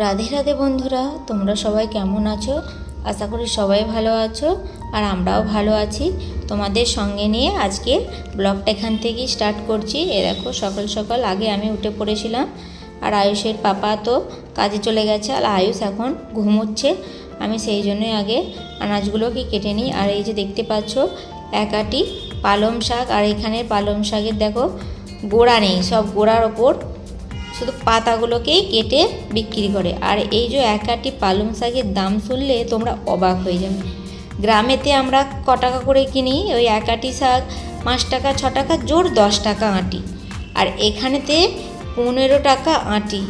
রাধে রাধে বন্ধুরা, তোমরা সবাই কেমন আছো? আশা করি সবাই ভালো আছো আর আমরাও ভালো আছি। তোমাদের সঙ্গে নিয়ে আজকে ব্লগটা এখান থেকেই স্টার্ট করছি। দেখো সকাল সকাল আগে আমি উঠে পড়েছিলাম আর আয়ুষের পাপা তো কাজে চলে গেছে আর আয়ুষ এখন ঘুমোচ্ছে। আমি সেই জন্যই আগে আনাজগুলোকে কেটে নিই। আর এই যে দেখতে পাচ্ছ এক আটি পালং শাক, আর এখানে পালং শাকের দেখো গোড়া নেই, সব গোড়ার ওপর শুধু পাতাগুলোকেই কেটে বিক্রি করে। আর এই যে এক আটি পালং শাকের দাম শুনলে তোমরা অবাক হয়ে যাবে। গ্রামেতে আমরা ক টাকা করে কিনি ওই এক আটি শাক? 5 টাকা 6 টাকা, জোর 10 টাকা আটি। আর এখানেতে 15 টাকা আটি।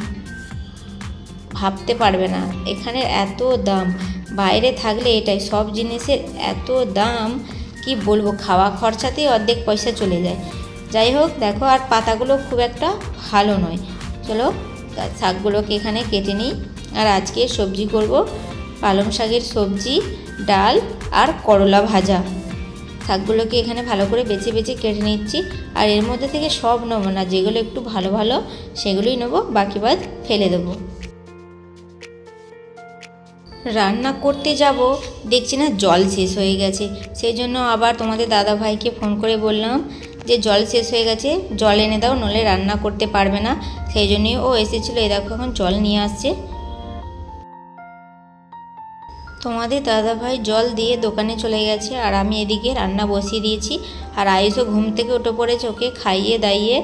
ভাবতে পারবে না এখানে এত দাম। বাইরে থাকলে এটাই, সব জিনিসের এত দাম কি বলবো, খাওয়া খরচাতেই অর্ধেক পয়সা চলে যায়। যাই হোক দেখো, আর পাতাগুলো খুব একটা ভালো নয়। চলো শাকগুলোকে এখানে কেটে নিই। আর আজকে সবজি করব পালং শাকের সবজি, ডাল আর করলা ভাজা। শাকগুলোকে এখানে ভালো করে বেছে বেছে কেটে নিচ্ছি। আর এর মধ্যে থেকে সব নেবো না, যেগুলো একটু ভালো ভালো সেগুলোই নেবো, বাকি বাদ ফেলে দেবো। রান্না করতে যাব, দেখছি না জল শেষ হয়ে গেছে। সেই জন্য আবার তোমাদের দাদা ভাইকে ফোন করে বললাম যে জল শেষ হয়ে গেছে, জল এনে দাও, নইলে রান্না করতে পারবে না। সেই জন্যই ও এসেছিলো। এই দেখো এখন জল নিয়ে আসছে। তোমাদের দাদা ভাই জল দিয়ে দোকানে চলে গেছে আর আমি এদিকে রান্না বসিয়ে দিয়েছি। আর আয়ুষও ঘুম থেকে উঠে পড়েছে, ওকে খাইয়ে দাইয়ে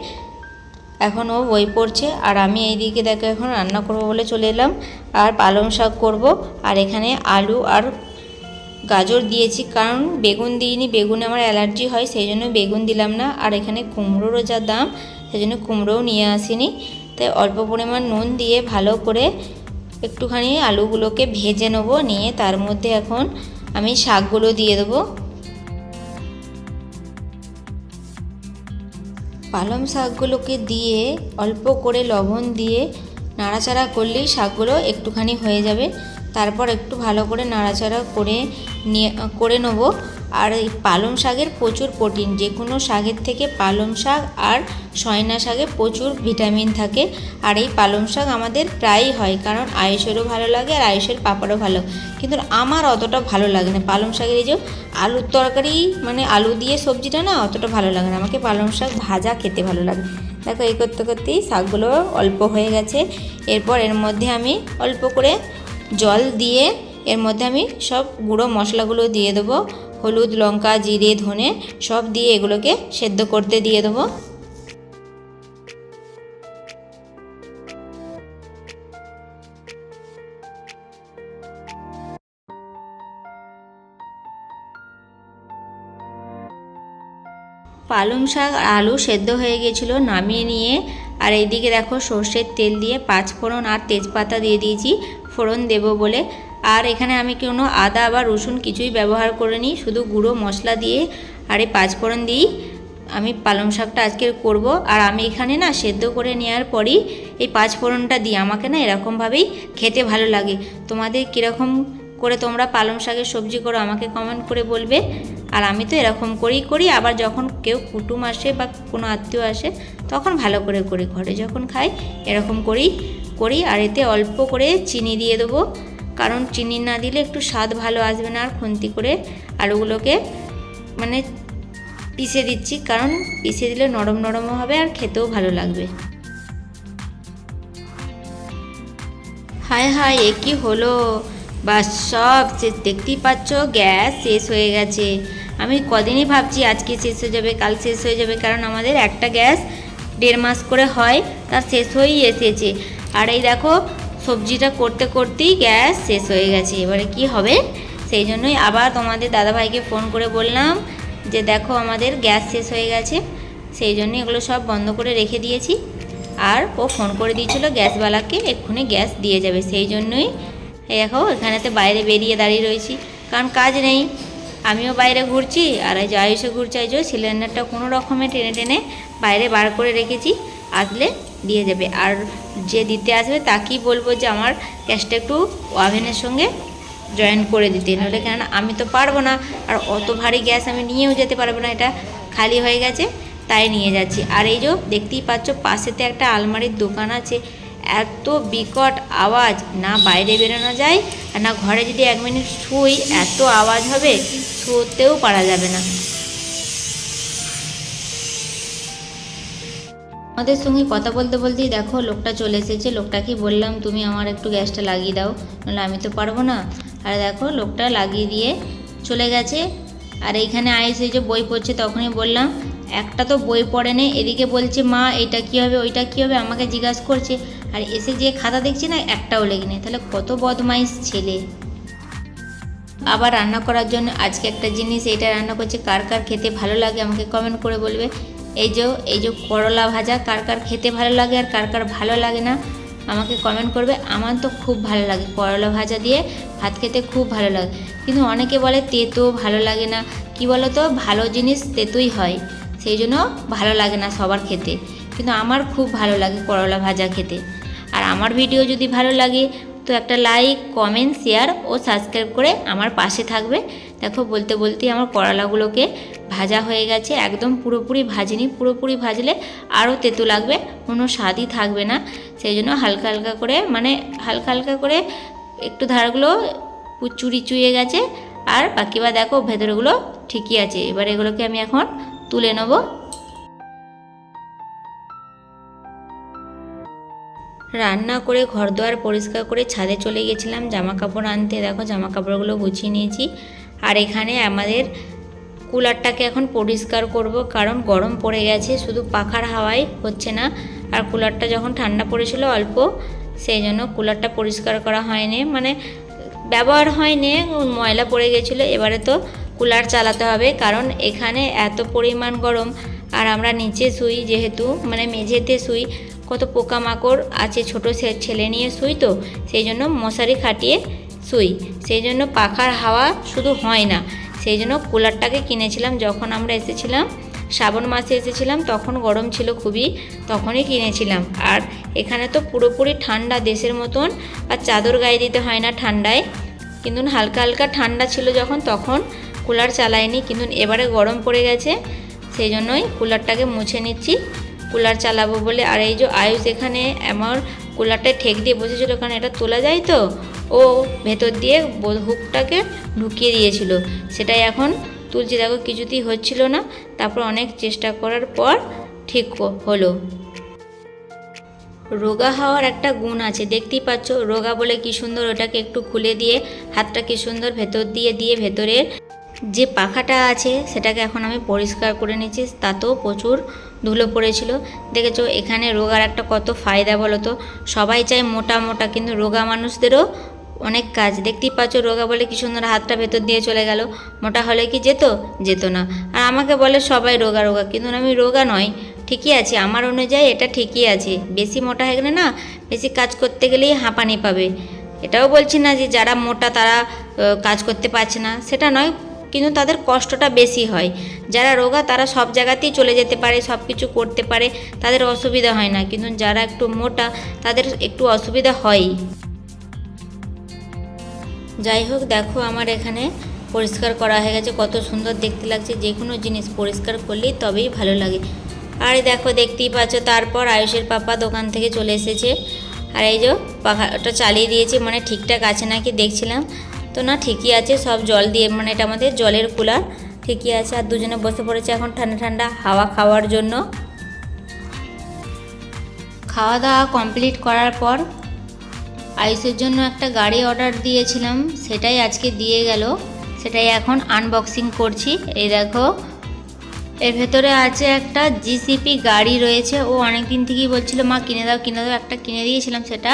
এখন ও বই পড়ছে। আর আমি এইদিকে দেখো এখন রান্না করব বলে চলে এলাম। আর পালং শাক করব। আর এখানে আলু আর গাজর দিয়েছি, কারণ বেগুন দিইনি, বেগুনে আমার অ্যালার্জি হয়, সেই জন্য বেগুন দিলাম না। আর এখানে কুমড়োরও যা দাম, সেই জন্য কুমড়োও নিয়ে আসিনি। তাই অল্প পরিমাণ নুন দিয়ে ভালো করে একটুখানি আলুগুলোকে ভেজে নেবো। নিয়ে তার মধ্যে এখন আমি শাকগুলো দিয়ে দেবো। পালং শাকগুলোকে দিয়ে অল্প করে লবণ দিয়ে নাড়াচাড়া করলেই শাকগুলো একটুখানি হয়ে যাবে। তারপর একটু ভালো করে নাড়াচাড়া করে নেব। আর এই পালং শাকের প্রচুর প্রোটিন, যে কোনো শাকের থেকে পালং শাক আর সয়না শাকে প্রচুর ভিটামিন থাকে। আর এই পালং শাক আমাদের প্রায়ই হয়, কারণ আয়ুষেরও ভালো লাগে আর আয়ুষের পাপারও ভালো। কিন্তু আমার অতটা ভালো লাগে না পালং শাকের এই যে আলুর তরকারি, মানে আলু দিয়ে সবজিটা না অতটা ভালো লাগে না। আমাকে পালং শাক ভাজা খেতে ভালো লাগে। দেখো এই করতে করতেই শাকগুলো অল্প হয়ে গেছে। এরপর এর মধ্যে আমি অল্প করে জল দিয়ে এর মধ্যে আমি সব গুঁড়ো মশলাগুলো দিয়ে দেবো। হলুদ, লঙ্কা, জিরে, ধনে সব দিয়ে এগুলোকে সেদ্ধ করতে দিয়ে দেবো। পালং শাক আর আলু সেদ্ধ হয়ে গেছিলো, নামিয়ে নিয়ে আর এইদিকে দেখো সর্ষের তেল দিয়ে 5 ফোড়ন আর তেজপাতা দিয়ে দিয়েছি ফোড়ন দেব বলে। আর এখানে আমি কোনো আদা বা রসুন কিছুই ব্যবহার করিনি, শুধু গুঁড়ো মশলা দিয়ে আর এই 5 ফোড়ন দিয়েই আমি পালং শাকটা আজকে করব। আর আমি এখানে না সেদ্ধ করে নেওয়ার পরই এই 5 ফোড়নটা দিই। আমাকে না এরকমভাবেই খেতে ভালো লাগে। তোমাদের কীরকম করে তোমরা পালং শাকের সবজি করো আমাকে কমেন্ট করে বলবে। আর আমি তো এরকম করেই করি। আবার যখন কেউ কুটুম আসে বা কোনো আত্মীয় আসে তখন ভালো করে করি, ঘরে যখন খাই এরকম করি। আর এতে অল্প করে চিনি দিয়ে দেবো, কারণ চিনি না দিলে একটু স্বাদ ভালো আসবে না। আর খুন্তি করে আলুগুলোকে মানে পিষে দিচ্ছি, কারণ পিষে দিলে নরম নরমও হবে আর খেতেও ভালো লাগবে। হায় হায়, এ কি হলো! বাস সব দেখতেই পাচ্ছ, গ্যাস শেষ হয়ে গেছে। আমি কদিনই ভাবছি আজকে শেষ হয়ে যাবে, কাল শেষ হয়ে যাবে, কারণ আমাদের একটা গ্যাস 1.5 মাস করে হয়, তার শেষ হয়েই এসেছে। আর এই দেখো সবজিটা করতে করতেই গ্যাস শেষ হয়ে গেছে, এবারে কি হবে? সেই জন্যই আবার তোমাদের দাদাভাইকে ফোন করে বললাম যে দেখো আমাদের গ্যাস শেষ হয়ে গেছে। সেই জন্য এগুলো সব বন্ধ করে রেখে দিয়েছি। আর ও ফোন করে দিয়েছিল গ্যাসওয়ালাকে, এক্ষুনি গ্যাস দিয়ে যাবে। সেই জন্যই দেখো এখানেতে বাইরে বেরিয়ে দাঁড়িয়ে রয়েছি, কারণ কাজ নেই। আমিও বাইরে ঘুরছি আর এই যে আয়ুষে ঘুরছে। এই যে সিলিন্ডারটা কোনো রকমে টেনে টেনে বাইরে বার করে রেখেছি, আসলে দিয়ে যাবে। আর যে দিতে আসবে তাকেই বলবো যে আমার গ্যাসটা একটু ওভেনের সঙ্গে জয়েন করে দিতে, নাহলে কেন আমি তো পারবো না। আর অত ভারী গ্যাস আমি নিয়েও যেতে পারবো না, এটা খালি হয়ে গেছে তাই নিয়ে যাচ্ছি। আর এই যে দেখতেই পাচ্ছ পাশেতে একটা আলমারির দোকান আছে, এত বিকট আওয়াজ, না বাইরে বেরোনো যায় আর না ঘরে যদি 1 মিনিট শুই এত আওয়াজ হবে, শুতেও পারা যাবে না। আমাদের সঙ্গে কথা বলতে বলতেই দেখো লোকটা চলে এসেছে। লোকটাকে বললাম তুমি আমার একটু গ্যাসটা লাগিয়ে দাও, নাহলে আমি তো পারবো না। আর দেখো লোকটা লাগিয়ে দিয়ে চলে গেছে। আর এইখানে আয়ুষ এই যে বই পড়ছে, তখনই বললাম একটা তো বই পড়ে নেই, এদিকে বলছে মা এটা কী হবে ওইটা কী হবে আমাকে জিজ্ঞাসা করছে, আর এসে যে খাতা দেখছি না একটাও লেগে নেই। তাহলে কত বদমাইশ ছেলে। আবার রান্না করার জন্য আজকে একটা জিনিস এইটা রান্না করছে, কার কার খেতে ভালো লাগে আমাকে কমেন্ট করে বলবে। এই যে করলা ভাজা কার কার খেতে ভালো লাগে আর কার কার ভালো লাগে না আমাকে কমেন্ট করবে। আমার তো খুব ভালো লাগে করলা ভাজা দিয়ে ভাত খেতে, খুব ভালো লাগে। কিন্তু অনেকে বলে তেতো ভালো লাগে না, কি বলো তো, ভালো জিনিস তেতোই হয়, সেই জন্য ভালো লাগে না সবার খেতে। কিন্তু আমার খুব ভালো লাগে করলা ভাজা খেতে। আর আমার ভিডিও যদি ভালো লাগে তো একটা লাইক, কমেন্ট, শেয়ার ও সাবস্ক্রাইব করে আমার পাশে থাকবে। দেখো বলতে বলতেই আমার করলাগুলোকে ভাজা হয়ে গেছে, একদম পুরোপুরি ভাজিনি, পুরোপুরি ভাজলে আরও তেতো লাগবে, কোনো স্বাদই থাকবে না। সেই জন্য হালকা হালকা করে, মানে হালকা হালকা করে একটু ধারগুলো চুইয়ে গেছে, আর বাকি বা দেখো ভেতরগুলো ঠিকই আছে। এবার এগুলোকে আমি এখন তুলে নেব। রান্না করে ঘরদোয়ার পরিষ্কার করে ছাদে চলে গেছিলাম জামা কাপড় আনতে। দেখো জামা কাপড়গুলো গুছিয়ে নিয়েছি। আর এখানে আমাদের কুলারটাকে এখন পরিষ্কার করব, কারণ গরম পড়ে গেছে, শুধু পাখার হাওয়াই হচ্ছে না। আর কুলারটা যখন ঠান্ডা পড়েছিল অল্প, সেই জন্য কুলারটা পরিষ্কার করা হয়নি, মানে ব্যবহার হয়নি, ময়লা পড়ে গেছিলো। এবারে তো কুলার চালাতে হবে, কারণ এখানে এত পরিমাণ গরম। আর আমরা নিচে শুই, যেহেতু মানে মেঝেতে শুই, কত পোকামাকড় আছে, ছোটো ছেলে নিয়ে শুই, তো সেই জন্য মশারি খাটিয়ে শুই, সেই জন্য পাখার হাওয়া শুধু হয় না। সেই জন্য কুলারটাকে কিনেছিলাম যখন আমরা এসেছিলাম, শ্রাবণ মাসে এসেছিলাম, তখন গরম ছিল খুবই, তখনই কিনেছিলাম। আর এখানে তো পুরোপুরি ঠান্ডা দেশের মতন, আর চাদর গায়ে দিতে হয় না ঠান্ডায়, কিন্তু হালকা হালকা ঠান্ডা ছিল যখন, তখন কুলার চালাইনি। কিন্তু এবারে গরম পড়ে গেছে, সেই জন্যই কুলারটাকে মুছে নিচ্ছি, কুলার চালাবো বলে। আর এই যে আয়ুষ এখানে আমার কুলারটায় ঠেক দিয়ে বসেছিল, কারণ এটা তোলা যায় তো, ও ভেতর দিয়ে হুকটাকে ঢুকিয়ে দিয়েছিল, সেটাই এখন তুলছি। দেখো কিছুতেই হচ্ছিল না, তারপর অনেক চেষ্টা করার পর ঠিক হলো। রোগা হওয়ার একটা গুণ আছে, দেখতেই পাচ্ছ রোগা বলে কি সুন্দর, ওটাকে একটু খুলে দিয়ে হাতটা কি সুন্দর ভেতর দিয়ে ভেতরের যে পাখাটা আছে সেটাকে এখন আমি পরিষ্কার করে নিচ্ছি। তাতেও প্রচুর ধুলো পড়েছিল। দেখেছো এখানে রোগার একটা কত ফায়দা বলো তো, সবাই চায় মোটা মোটা, কিন্তু রোগা মানুষদেরও অনেক কাজ। দেখতেই পাচ্ছ রোগা বলে কি সুন্দর হাতটা ভেতর দিয়ে চলে গেল, মোটা হলে কি যেত না। আর আমাকে বলে সবাই রোগা, কিন্তু আমি রোগা নয়, ঠিকই আছে, আমার অনুযায়ী এটা ঠিকই আছে। বেশি মোটা হয়ে গেলে না, বেশি কাজ করতে গেলেই হাঁপানি পাবে। এটাও বলছি না যে যারা মোটা তারা কাজ করতে পারছে না, সেটা নয়, কিন্তু তাদের কষ্টটা বেশি হয়। যারা রোগা তারা সব জায়গাতেই চলে যেতে পারে, সব কিছু করতে পারে, তাদের অসুবিধা হয় না। কিন্তু যারা একটু মোটা তাদের একটু অসুবিধা হয়ই। যাই হোক, দেখো আমার এখানে পরিষ্কার করা হয়ে গেছে, কত সুন্দর দেখতে লাগছে। যে কোনো জিনিস পরিষ্কার করলেই তবেই ভালো লাগে। আর দেখো দেখতেই পাচ্ছ, তারপর আয়ুষের পাপা দোকান থেকে চলে এসেছে। আর এই যে পাখাটা চালিয়ে দিয়েছে, মানে ঠিকঠাক আছে নাকি দেখছিলাম, তো না ঠিকই আছে, সব জল দিয়ে, মানে এটা আমাদের জলের কুলার, ঠিকই আছে। আর দুজনে বসে পড়েছে এখন ঠান্ডা ঠান্ডা হাওয়া খাওয়ার জন্য। খাওয়া দাওয়া কমপ্লিট করার পর আয়ুষের জন্য একটা গাড়ি অর্ডার দিয়েছিলাম, সেটাই আজকে দিয়ে গেল, সেটাই এখন আনবক্সিং করছি। এই দেখো এর ভেতরে আছে একটা জিসিপি গাড়ি রয়েছে। ও অনেক দিন থেকেই বলছিল মা কিনে দাও, একটা কিনে দিয়েছিলাম, সেটা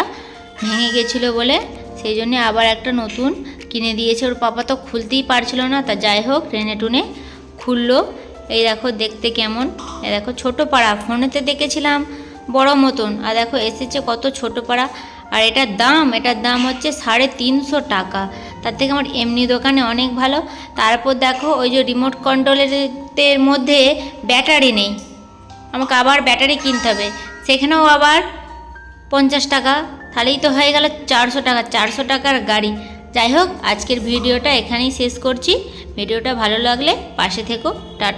ভেঙে গেছিলো বলে, সেই জন্যে আবার একটা নতুন কিনে দিয়েছে। ওর পাপা তো খুলতেই পারছিল না, তা যাই হোক টেনে টুনে খুললো। এই দেখো দেখতে কেমন, এই দেখো ছোটো পাড়া, ফোনেতে দেখেছিলাম বড় মতন, আর দেখো এসেছে কত ছোটো পাড়া। আর এটার দাম হচ্ছে 350 টাকা, তার থেকে আমার এমনি দোকানে অনেক ভালো। তারপর দেখো ওই যে রিমোট কন্ট্রোলের মধ্যে ব্যাটারি নেই, আমাকে আবার ব্যাটারি কিনতে হবে, সেখানেও আবার 50 টাকা, তাহলেই তো হয়ে গেল 400 টাকা, 400 টাকার গাড়ি। যাই হোক আজকের ভিডিওটা এখানেই শেষ করছি। ভিডিওটা ভালো লাগলে পাশে থেকো, টাটা।